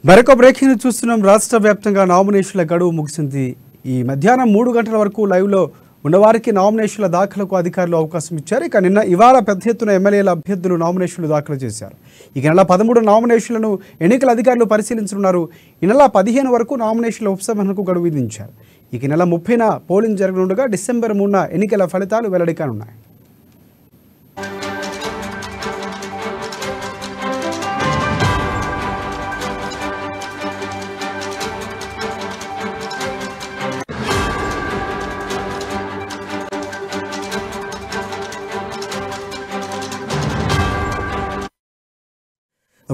మరొక బ్రేకింగ్ చూస్తున్నాం. రాష్ట్ర వ్యాప్తంగా నామినేషన్ల గడువు ముగిసింది. ఈ మధ్యాహ్నం 3 గంటల వరకు లైవ్లో ఉన్నవారికి నామినేషన్ల దాఖలకు అధికారులు అవకాశం ఇచ్చారు. ఇక ఇవాళ పెద్ద ఎత్తున ఎమ్మెల్యేల అభ్యర్థులు నామినేషన్లు దాఖలు చేశారు. ఈ నెల 13 నామినేషన్లను ఎన్నికల అధికారులు పరిశీలించనున్నారు. ఈ నెల 15 వరకు నామినేషన్ల ఉపసంహరణకు గడువు విధించారు. ఈ నెల 30న పోలింగ్ జరగనుండగా డిసెంబర్ 3న ఎన్నికల ఫలితాలు వెల్లడి కానున్నాయి.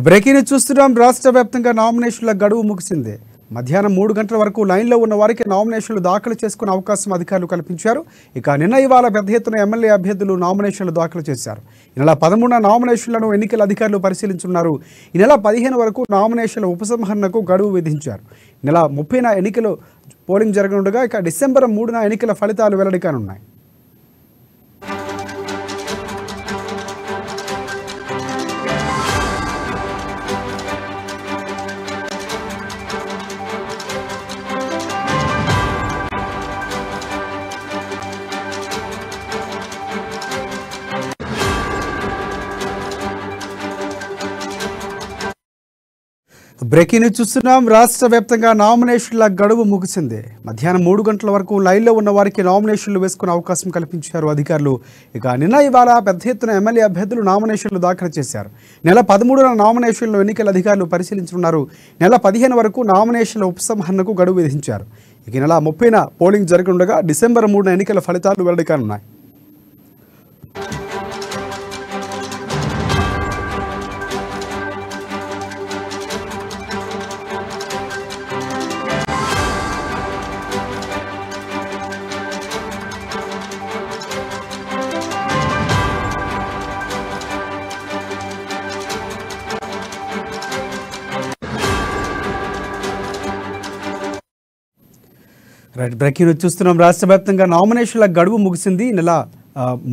బ్రేకింగ్ చూస్తున్నాం. రాష్ట్ర వ్యాప్తంగా నామినేషన్ల గడువు ముగిసింది. మధ్యాహ్నం 3 గంటల వరకు లైన్లో ఉన్న వారికి నామినేషన్లు దాఖలు చేసుకునే అవకాశం అధికారులు కల్పించారు. ఇక ఇవాళ పెద్ద ఎత్తున ఎమ్మెల్యే అభ్యర్థులు నామినేషన్లు దాఖలు చేశారు. ఈ నెల 13 నామినేషన్లను ఎన్నికల అధికారులు పరిశీలించున్నారు. ఈ నెల 15 వరకు నామినేషన్ల ఉపసంహరణకు గడువు విధించారు. ఈ నెల 30న ఎన్నికలు పోలింగ్ జరగనుండగా ఇక డిసెంబర్ 3న ఎన్నికల ఫలితాలు వెల్లడి కానున్నాయి. బ్రేకింగ్ చూస్తున్నాం. రాష్ట్ర వ్యాప్తంగా నామినేషన్ల గడువు ముగిసింది. మధ్యాహ్నం 3 గంటల వరకు లైన్లో ఉన్న వారికి నామినేషన్లు వేసుకునే అవకాశం కల్పించారు అధికారులు. ఇక ఇవాళ పెద్ద ఎత్తున ఎమ్మెల్యే అభ్యర్థులు నామినేషన్లు దాఖలు చేశారు. నెల 13న నామినేషన్లు ఎన్నికల అధికారులు పరిశీలించనున్నారు. నెల 15 వరకు నామినేషన్ల ఉపసంహరణకు గడువు విధించారు. ఇక నెల 30న పోలింగ్ జరగనుండగా డిసెంబర్ 3న ఎన్నికల ఫలితాలు వెల్లడి కానున్నాయి. బ్రేకింగ్ చూస్తున్నాం. రాష్ట్ర వ్యాప్తంగా నామినేషన్ల గడువు ముగిసింది. నెల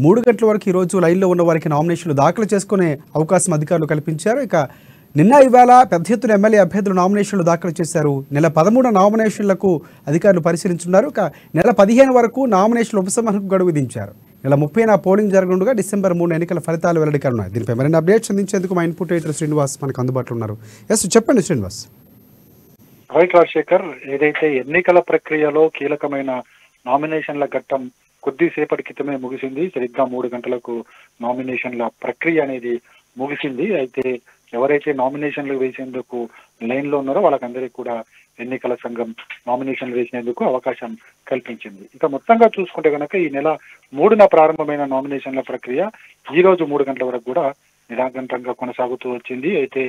3 గంటల వరకు ఈరోజు లైన్లో ఉన్న వారికి నామినేషన్లు దాఖలు చేసుకునే అవకాశం అధికారులు కల్పించారు. ఇక ఇవాళ పెద్ద ఎత్తున ఎమ్మెల్యే అభ్యర్థులు నామినేషన్లు దాఖలు చేశారు. నెల 13 నామినేషన్లకు అధికారులు పరిశీలించున్నారు. ఇక నెల 15 వరకు నామినేషన్ల ఉపసంహరణకు గడువు విధించారు. నెల 30న పోలింగ్ జరగనుండగా డిసెంబర్ 3 ఎన్నికల ఫలితాలు వెల్లడి కానున్నాయి. దీనిపై మరిన్ని అప్డేట్స్ అందించేందుకు మా ఇన్పుట్ ఎడిటర్ శ్రీనివాస్ మనకు అందుబాటులో ఉన్నారు. చెప్పండి శ్రీనివాస్. హాయ్ రాజశేఖర్, ఏదైతే ఎన్నికల ప్రక్రియలో కీలకమైన నామినేషన్ల ఘట్టం కొద్దిసేపటి క్రితమే ముగిసింది. సరిగ్గా 3 గంటలకు నామినేషన్ల ప్రక్రియ అనేది ముగిసింది. అయితే ఎవరైతే నామినేషన్లు వేసేందుకు లైన్ లో ఉన్నారో వాళ్ళకందరికీ కూడా ఎన్నికల సంఘం నామినేషన్లు వేసేందుకు అవకాశం కల్పించింది. ఇక మొత్తంగా చూసుకుంటే కనుక ఈ నెల 3న ప్రారంభమైన నామినేషన్ల ప్రక్రియ ఈ రోజు 3 గంటల వరకు కూడా నిరాఘంటంగా కొనసాగుతూ వచ్చింది. అయితే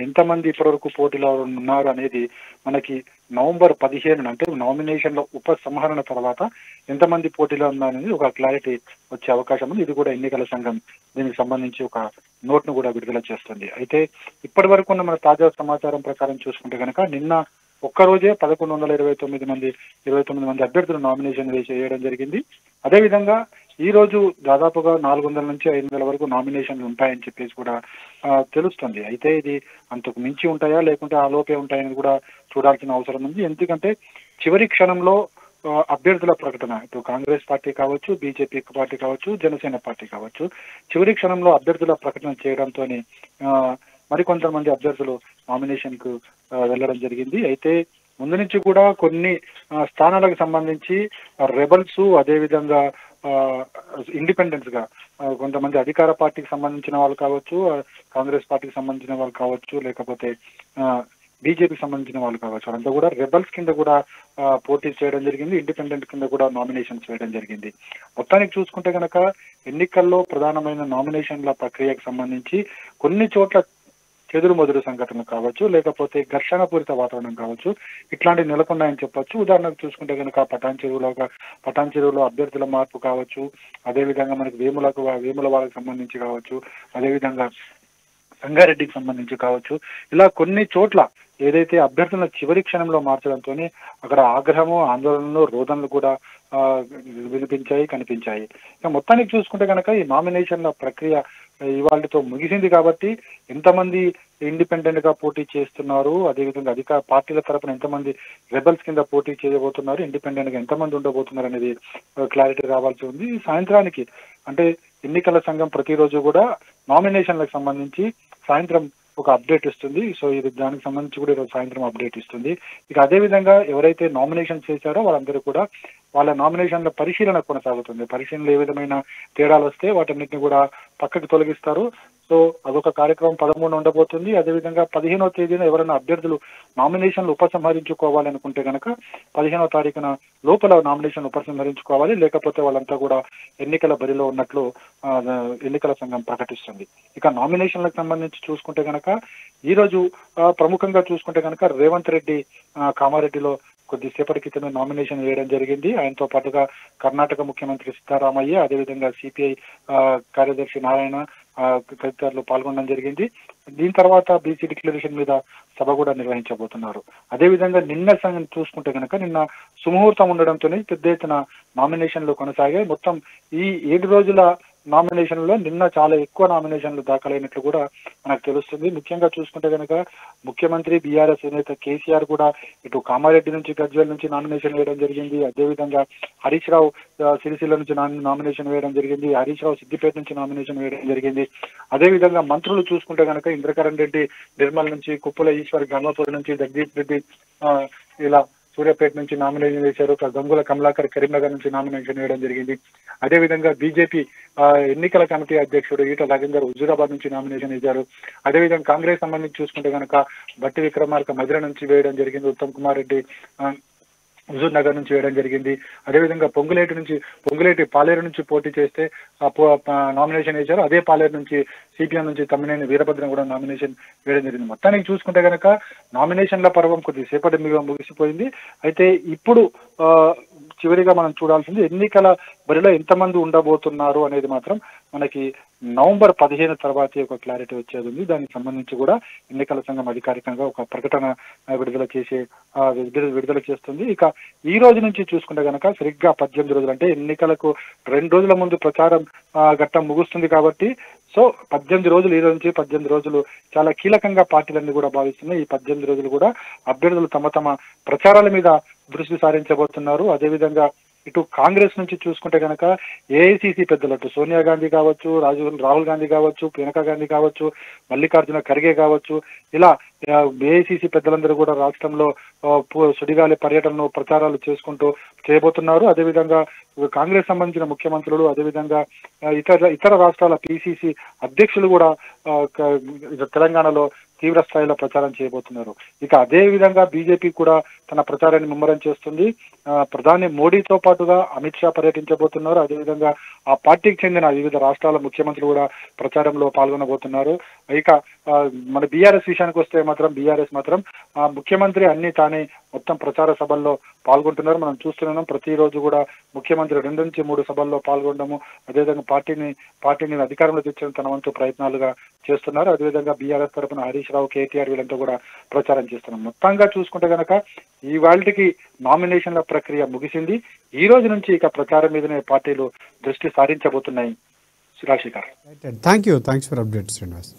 ఎంతమంది ఇప్పటివరకు పోటీలో ఉన్నారు అనేది మనకి నవంబర్ 15 అంటే నామినేషన్ల ఉపసంహరణ తర్వాత ఎంతమంది పోటీలో ఉన్నారనేది ఒక క్లారిటీ వచ్చే అవకాశం ఉంది. ఇది కూడా ఎన్నికల సంఘం దీనికి సంబంధించి ఒక నోట్ను కూడా విడుదల చేస్తుంది. అయితే ఇప్పటి వరకు ఉన్న మన తాజా సమాచారం ప్రకారం చూసుకుంటే కనుక నిన్న ఒక్కరోజే 1129 మంది అభ్యర్థులు నామినేషన్ వేయడం జరిగింది. అదేవిధంగా ఈ రోజు దాదాపుగా 400 నుంచి 500 వరకు నామినేషన్లు ఉంటాయని చెప్పేసి కూడా తెలుస్తుంది. అయితే ఇది అంతకు మించి ఉంటాయా లేకుంటే ఆ లోపే ఉంటాయని కూడా చూడాల్సిన అవసరం ఉంది. ఎందుకంటే చివరి క్షణంలో అభ్యర్థుల ప్రకటన, ఇటు కాంగ్రెస్ పార్టీ కావచ్చు, బీజేపీ పార్టీ కావచ్చు, జనసేన పార్టీ కావచ్చు, చివరి క్షణంలో అభ్యర్థుల ప్రకటన చేయడంతో మరికొంతమంది అభ్యర్థులు నామినేషన్ కు వెళ్ళడం జరిగింది. అయితే ముందు నుంచి కూడా కొన్ని స్థానాలకు సంబంధించి రెబల్స్, అదేవిధంగా ఇండిపెండెన్స్ గా కొంతమంది అధికార పార్టీకి సంబంధించిన వాళ్ళు కావచ్చు, కాంగ్రెస్ పార్టీకి సంబంధించిన వాళ్ళు కావచ్చు, లేకపోతే బీజేపీకి సంబంధించిన వాళ్ళు కావచ్చు, అంతా కూడా రెబల్స్ కింద కూడా పోటీ చేయడం జరిగింది. ఇండిపెండెంట్ కింద కూడా నామినేషన్స్ వేయడం జరిగింది. మొత్తానికి చూసుకుంటే కనుక ఎన్నికల్లో ప్రధానమైన నామినేషన్ల ప్రక్రియకు సంబంధించి కొన్ని చోట్ల చెదురుమదురు సంఘటనలు కావచ్చు, లేకపోతే ఘర్షణపూరిత వాతావరణం కావచ్చు, ఇట్లాంటివి నెలకొన్నాయని చెప్పొచ్చు. ఉదాహరణకు చూసుకుంటే కనుక పటాన్ చెరువులో అభ్యర్థుల మార్పు కావచ్చు, అదేవిధంగా మనకి వేముల వాళ్ళకి సంబంధించి కావచ్చు, అదేవిధంగా రంగారెడ్డికి సంబంధించి కావచ్చు, ఇలా కొన్ని చోట్ల ఏదైతే అభ్యర్థులను చివరి క్షణంలో మార్చడంతో అక్కడ ఆగ్రహము, ఆందోళనలు, రోదనలు కూడా కనిపించాయి. ఇక మొత్తానికి చూసుకుంటే కనుక ఈ నామినేషన్ల ప్రక్రియ ఇవాళతో ముగిసింది కాబట్టి ఎంతమంది ఇండిపెండెంట్ గా పోటీ చేస్తున్నారు, అదేవిధంగా అధికార పార్టీల తరపున ఎంతమంది రెబల్స్ కింద పోటీ చేయబోతున్నారు, ఇండిపెండెంట్ గా ఎంతమంది ఉండబోతున్నారు అనేది క్లారిటీ రావాల్సి ఉంది. సాయంత్రానికి అంటే ఎన్నికల సంఘం ప్రతిరోజు కూడా నామినేషన్లకు సంబంధించి సాయంత్రం ఒక అప్డేట్ ఇస్తుంది. సో ఇది దానికి సంబంధించి కూడా ఈరోజు సాయంత్రం అప్డేట్ ఇస్తుంది. ఇక అదే విధంగా ఎవరైతే నామినేషన్ చేశారో వాళ్ళందరూ కూడా వాళ్ళ నామినేషన్ల పరిశీలన కొనసాగుతుంది. పరిశీలనలో ఏ విధమైన తేడాలు వస్తే వాటన్నిటిని కూడా పక్కకు తొలగిస్తారు. సో అదొక కార్యక్రమం 13 ఉండబోతుంది. అదేవిధంగా 15వ తేదీన ఎవరైనా అభ్యర్థులు నామినేషన్లు ఉపసంహరించుకోవాలనుకుంటే కనుక 15వ తారీఖున లోపల నామినేషన్ ఉపసంహరించుకోవాలి, లేకపోతే వాళ్ళంతా కూడా ఎన్నికల బరిలో ఉన్నట్లు ఎన్నికల సంఘం ప్రకటిస్తుంది. ఇక నామినేషన్లకు సంబంధించి చూసుకుంటే కనుక ఈ రోజు ప్రముఖంగా చూసుకుంటే కనుక రేవంత్ రెడ్డి కామారెడ్డిలో కొద్దిసేపటి క్రితమే నామినేషన్ వేయడం జరిగింది. ఆయనతో పాటుగా కర్ణాటక ముఖ్యమంత్రి సిద్ధరామయ్య, అదేవిధంగా సిపిఐ కార్యదర్శి నారాయణ తదితరులు పాల్గొనడం జరిగింది. దీని తర్వాత బీసీ డిక్లరేషన్ మీద సభ కూడా నిర్వహించబోతున్నారు. అదేవిధంగా నిన్న చూసుకుంటే కనుక నిన్న సుముహూర్తం ఉండడంతోనే పెద్ద ఎత్తున నామినేషన్లు కొనసాగాయి. మొత్తం ఈ 7 రోజుల నామినేషన్లో నిన్న చాలా ఎక్కువ నామినేషన్లు దాఖలైనట్లు కూడా మనకు తెలుస్తుంది. ముఖ్యంగా చూసుకుంటే కనుక ముఖ్యమంత్రి బీఆర్ఎస్ నేత కేసీఆర్ కూడా ఇటు కామారెడ్డి నుంచి, గజ్వేల్ నుంచి నామినేషన్ వేయడం జరిగింది. అదేవిధంగా హరీష్ రావు సిరిసిల్ల నుంచి నామినేషన్ వేయడం జరిగింది. హరీష్ రావు సిద్దిపేట నుంచి నామినేషన్ వేయడం జరిగింది. అదేవిధంగా మంత్రులు చూసుకుంటే కనుక ఇంద్రకరణ్ రెడ్డి నిర్మల్ నుంచి, కుప్పల ఈశ్వర్ ధర్మపురి నుంచి, జగదీప్ రెడ్డి ఇలా సూర్యాపేట నుంచి నామినేషన్ వేశారు. గంగుల కమలాకర్ కరీంనగర్ నుంచి నామినేషన్ వేయడం జరిగింది. అదేవిధంగా బీజేపీ ఎన్నికల కమిటీ అధ్యక్షుడు ఈటల రాజేందర్ హుజూరాబాద్ నుంచి నామినేషన్ వేశారు. అదేవిధంగా కాంగ్రెస్ సంబంధించి చూసుకుంటే కనుక బట్టి విక్రమార్క మధిర నుంచి వేయడం జరిగింది. ఉత్తమ్ కుమార్ రెడ్డి హుజూర్ నగర్ నుంచి వేయడం జరిగింది. అదేవిధంగా పొంగులేటి పాలేరు నుంచి పోటీ చేస్తే నామినేషన్ వేశారు. అదే పాలేరు నుంచి సిపిఎం నుంచి తమ్మినేని వీరభద్రం కూడా నామినేషన్ వేయడం జరిగింది. మొత్తానికి చూసుకుంటే కనుక నామినేషన్ల పర్వం కొద్దిసేపటి మీద ముగిసిపోయింది. అయితే ఇప్పుడు చివరిగా మనం చూడాల్సింది ఎన్నికల బరిలో ఎంతమంది ఉండబోతున్నారు అనేది మాత్రం మనకి నవంబర్ 15 తర్వాతే ఒక క్లారిటీ వచ్చేది ఉంది. దానికి సంబంధించి కూడా ఎన్నికల సంఘం అధికారికంగా ఒక ప్రకటన విడుదల చేస్తుంది. ఇక ఈ రోజు నుంచి చూసుకుంటే కనుక సరిగ్గా 18 రోజులు అంటే ఎన్నికలకు 2 రోజుల ముందు ప్రచారం ఘట్టం ముగుస్తుంది కాబట్టి సో 18 రోజులు ఈ రోజు నుంచి 18 రోజులు చాలా కీలకంగా పార్టీలన్నీ కూడా భావిస్తున్నాయి. ఈ 18 రోజులు కూడా అభ్యర్థులు తమ ప్రచారాల మీద దృష్టి సారించబోతున్నారు. అదేవిధంగా ఇటు కాంగ్రెస్ నుంచి చూసుకుంటే కనుక ఏఐసిసి పెద్దలు అటు సోనియా గాంధీ కావచ్చు, రాహుల్ గాంధీ కావచ్చు, ప్రియాంక గాంధీ కావచ్చు, మల్లికార్జున ఖర్గే కావచ్చు, ఇలా ఏఐసిసి పెద్దలందరూ కూడా రాష్ట్రంలో సుడిగాలి పర్యటనను ప్రచారాలు చేసుకుంటూ చేయబోతున్నారు. అదేవిధంగా కాంగ్రెస్ సంబంధించిన ముఖ్యమంత్రులు, అదేవిధంగా ఇతర రాష్ట్రాల పిసిసి అధ్యక్షులు కూడా తెలంగాణలో తీవ్ర స్థాయిలో ప్రచారం చేయబోతున్నారు. ఇక అదే విధంగా బీజేపీ కూడా తన ప్రచారాన్ని ముమ్మరం చేస్తుంది. ప్రధాని మోడీతో పాటుగా అమిత్ షా పర్యటించబోతున్నారు. అదేవిధంగా ఆ పార్టీకి చెందిన వివిధ రాష్ట్రాల ముఖ్యమంత్రులు కూడా ప్రచారంలో పాల్గొనబోతున్నారు. ఇక మన బీఆర్ఎస్ విషయానికి వస్తే మాత్రం బీఆర్ఎస్ మాత్రం ముఖ్యమంత్రి అన్ని తానే మొత్తం ప్రచార సభల్లో పాల్గొంటున్నారు. మనం చూస్తున్నాం ప్రతిరోజు కూడా ముఖ్యమంత్రి 2 నుంచి 3 సభల్లో పాల్గొనడము, అదేవిధంగా పార్టీని అధికారంలో తెచ్చడం తన వంతు ప్రయత్నాలుగా చేస్తున్నారు. అదేవిధంగా బీఆర్ఎస్ తరఫున హరీష్ రావు, కేటీఆర్ వీళ్ళంతా కూడా ప్రచారం చేస్తున్నారు. మొత్తంగా చూసుకుంటే కనుక ఇవాళకి నామినేషన్ల ప్రక్రియ ముగిసింది. ఈ రోజు నుంచి ఇక ప్రచారం మీదనే పార్టీలు దృష్టి సారించబోతున్నాయి. Rajasekhar, thank you, thanks for update Srinivas.